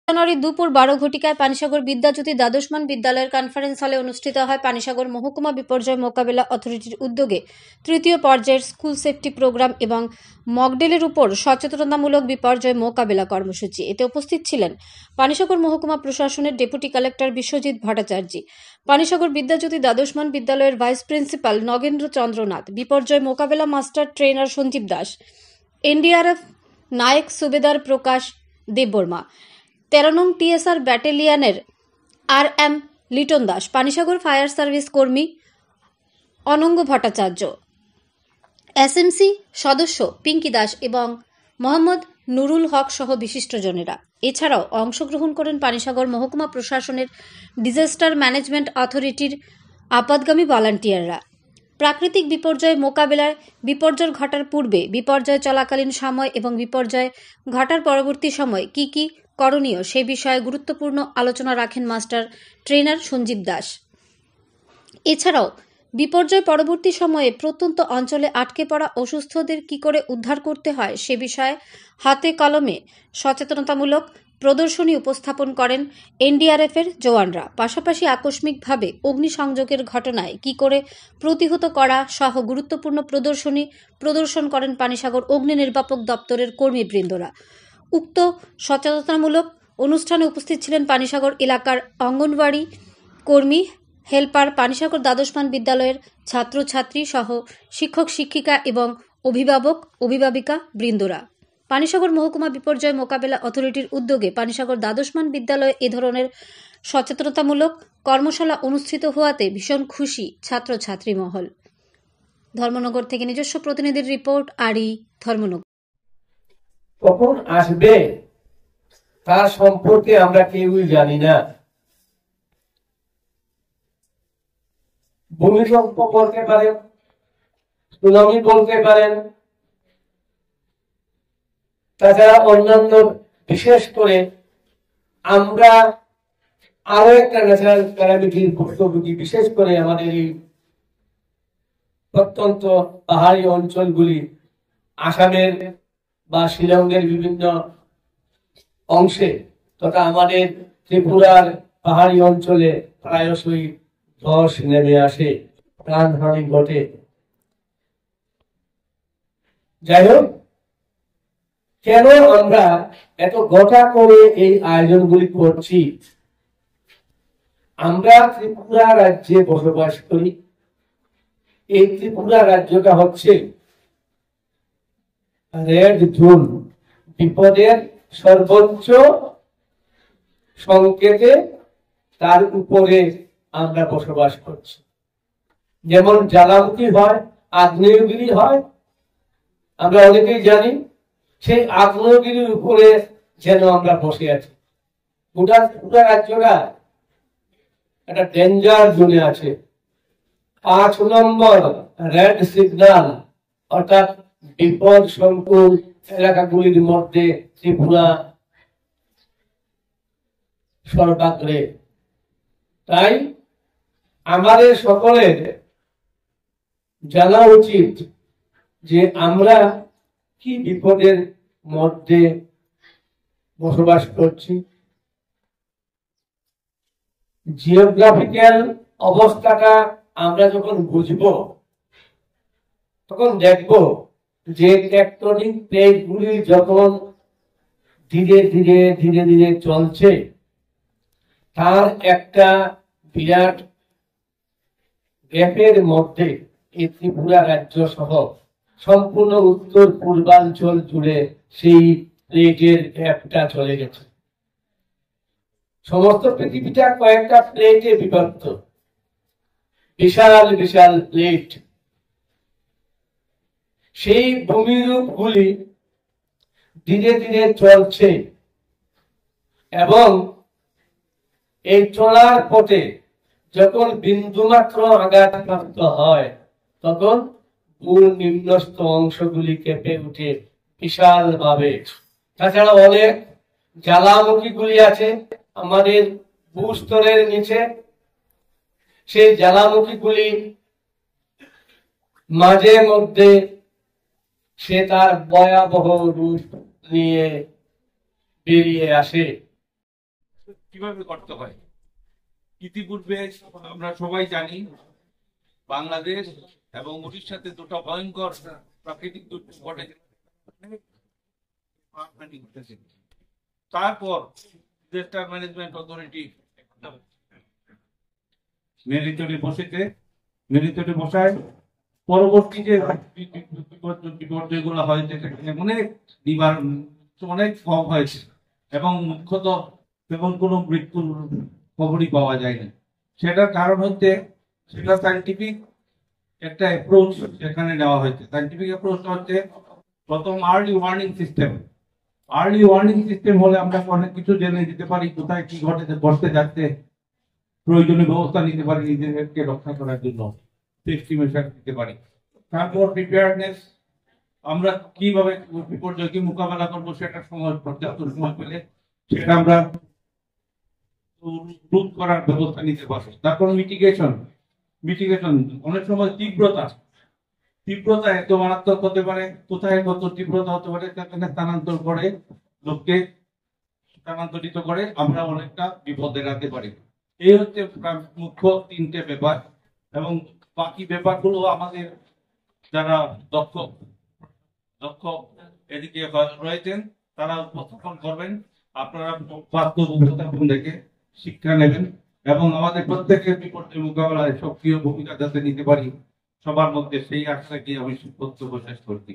জানুয়ারি দুপুর 12 ঘটিকায় পানিসাগর বিদ্যাজ্যোতি দ্বাদশমান বিদ্যালয়ের কনফারেন্স হলে অনুষ্ঠিত হয় পানিসাগর মহকুমা বিপর্যয় মোকাবিলা অথরিটির উদ্যোগে তৃতীয় পর্যায়ের স্কুল সেফটি প্রোগ্রাম এবং মকড্রিলের উপর সচেতনতামূলক বিপর্যয় মোকাবিলা কর্মসূচি। এতে উপস্থিত ছিলেন পানিসাগর মহকুমা প্রশাসনের ডেপুটি কালেক্টর বিশ্বজিৎ ভট্টাচার্য, পানিসাগর বিদ্যাজ্যোতি দ্বাদশমান বিদ্যালয়ের ভাইস প্রিন্সিপাল নগেন্দ্র চন্দ্রনাথ, বিপর্যয় মোকাবিলা master trainer Sanjeev Das, NDRF Naik Subedar Prakash Debbarma, 13 নং টিএসআর ব্যাটালিয়নের RM Liton Das, Panisagar fire service কর্মী অনঙ্গ ভট্টাচার্য, SMC সদস্য পিঙ্কি দাস এবং মোহাম্মদ নুরুল হক সহ বিশিষ্টজনেরা। এছাড়াও অংশগ্রহণ করেন পানিসাগর মহকুমা প্রশাসনের ডিজাস্টার ম্যানেজমেন্ট অথরিটির আপাতগামী ভলান্টিয়াররা। প্রাকৃতিক বিপর্যয় মোকাবিলায় বিপর্যয় ঘটার পূর্বে, বিপর্যয় চলাকালীন সময় এবং বিপর্যয় ঘটার পরবর্তী সময় কি কি করণীয় সে বিষয়ে গুরুত্বপূর্ণ আলোচনা রাখেন মাস্টার ট্রেনার সঞ্জীব দাস। এছাড়াও বিপর্যয় পরবর্তী সময়ে প্রত্যন্ত অঞ্চলে আটকে পড়া অসুস্থদের কি করে উদ্ধার করতে হয় সে বিষয়ে হাতে কলমে সচেতনতামূলক প্রদর্শনী উপস্থাপন করেন এনডিআরএফের জওয়ানরা। পাশাপাশি আকস্মিকভাবে অগ্নিসংযোগের ঘটনায় কি করে প্রতিহত করা সহ গুরুত্বপূর্ণ প্রদর্শনী প্রদর্শন করেন পানিসাগর অগ্নি নির্বাপক দপ্তরের কর্মীবৃন্দরা। উক্ত সচেতনতামূলক অনুষ্ঠানে উপস্থিত ছিলেন পানিসাগর এলাকার অঙ্গনওয়াড়ি কর্মী, হেল্পার, পানিসাগর দ্বাদশমান বিদ্যালয়ের ছাত্রছাত্রী সহ শিক্ষক শিক্ষিকা এবং অভিভাবিকা বৃন্দরা। পানিসাগর মহকুমা বিপর্যয় মোকাবিলা অথরিটির উদ্যোগে পানিসাগর দ্বাদশমান বিদ্যালয়ে এ ধরনের সচেতনতামূলক কর্মশালা অনুষ্ঠিত হওয়াতে ভীষণ খুশি ছাত্রছাত্রী মহল। ধর্মনগর থেকে নিজস্ব প্রতিনিধির রিপোর্ট, আরই ধর্মনগর। কখন আসবে তার সম্পর্কে আমরা কেউই জানি না। ভূমিকম্প বলতে পারেন, সুনামি বলতে পারেন, তাছাড়া অন্যান্য বিশেষ করে আমরা আরো একটা ন্যাচারাল ক্যালামিটির ভুক্তভোগী, বিশেষ করে আমাদের এই প্রত্যন্ত পাহাড়ি অঞ্চলগুলি, আসামের বা শিলংয়ের বিভিন্ন অংশে তথা আমাদের ত্রিপুরার পাহাড়ি অঞ্চলে প্রায়শই ধস নেমে আসে, প্রাণহানি ঘটে। যাই হোক, কেন আমরা এত গোটা করে এই আয়োজনগুলি করছি? আমরা ত্রিপুরা রাজ্যে বসবাস করি। এই ত্রিপুরা রাজ্যটা হচ্ছে রেড জোন, বিপদের সর্বোচ্চ সংকেতে তার উপরে আমরা বসবাস করছি। যেমন জ্বালামুখী হয়, আগ্নেয়গিরি হয়, আমরা অনেকেই জানি। সেই আগ্নেয়গিরির উপরে যেন আমরা বসে আছি। পুরা রাজ্যটা একটা ডেঞ্জার জোনে আছে। 5 নম্বর রেড সিগন্যাল অর্থাৎ বিপদ সংকুল এলাকাগুলির মধ্যে ত্রিপুরা সর্বাগ্রে। তাই আমাদের সকলের জানা উচিত যে আমরা কি বিপদের মধ্যে বসবাস করছি। জিওগ্রাফিক্যাল অবস্থাটা আমরা যখন বুঝব, তখন দেখব যে টেকটনিক প্লেটগুলি যখন ধীরে ধীরে ধীরে ধীরে চলছে, তার একটা বিরাট গ্যাপের মধ্যে এই ত্রিপুরা রাজ্য সহ সম্পূর্ণ উত্তর পূর্বাঞ্চল জুড়ে সেই প্লেটের গ্যাপটা চলে গেছে। সমস্ত পৃথিবীটা কয়েকটা প্লেটে বিভক্ত, বিশাল বিশাল প্লেট। সেই ভূমিরূপগুলি ধীরে ধীরে চলছে এবং এই চলার পথে যখন বিন্দুমাত্র আঘাতপ্রাপ্ত হয়, তখন ভূ নিম্নস্থ অংশগুলি কেঁপে উঠে বিশাল ভাবে। তাছাড়া অনেক জ্বালামুখী গুলি আছে আমাদের ভূস্তরের নিচে। সেই জ্বালামুখী গুলি মাঝে মধ্যে সে তার ভয়াবহ রূপ নিয়ে বেরিয়ে আসে। কিভাবে করতে হয়। ইতিপূর্বে আমরা সবাই জানি বাংলাদেশ এবং উড়িষ্যাতে দুটো ভয়ঙ্কর প্রাকৃতিক দুর্যোগ ঘটে। তারপর ডিজাস্টার ম্যানেজমেন্ট অথরিটি মেরিটরে বসায়। পরবর্তী যে বিপর্যয়গুলো হয়েছে সেখানে অনেক কম হয়েছে এবং মুখ্যত তেমন কোনো মৃত্যুর খবরই পাওয়া যায়নি। সেটার কারণ হচ্ছে সেটা সাইন্টিফিক একটা অ্যাপ্রোচ সেখানে নেওয়া হয়েছে। সাইন্টিফিক অ্যাপ্রোচটা হচ্ছে প্রথম early warning system. Early warning system হলে আমরা অনেক কিছু জেনে দিতে পারি, কোথায় কি ঘটতে যাচ্ছে, প্রয়োজনীয় ব্যবস্থা নিতে পারি, নিজেদেরকে রক্ষা করার জন্য সেফটি মেজার দিতে পারি। তারপর প্রিপেয়ারনেস, আমরা কিভাবে বিপর্যয়কে মোকাবেলা করবো সেটা সময় পর্যাপ্ত সময় পেলে সেটা আমরা রোধ করার ব্যবস্থা নিতে পারবো। তারপর মিটিগেশন অনেক সময় তীব্রতা এত মারাত্মক হতে পারে, কোথায় কত তীব্রতা হতে পারে সেখানে লোককে স্থানান্তরিত করে আমরা অনেকটা বিপদে রাখতে পারি। এই হচ্ছে মুখ্য তিনটে ব্যাপার, এবং বাকি ব্যাপারগুলো আমাদের যারা দক্ষ এদিকে রয়েছেন তারা উপস্থাপন করবেন। আপনারা উপস্থাপন দেখে শিক্ষা নেবেন এবং আমাদের প্রত্যেকের বিপর্যয় মোকাবেলায় সক্রিয় ভূমিকা যাতে নিতে পারি সবার মধ্যে, সেই আশাকে আমি বক্তব্য শেষ করছি।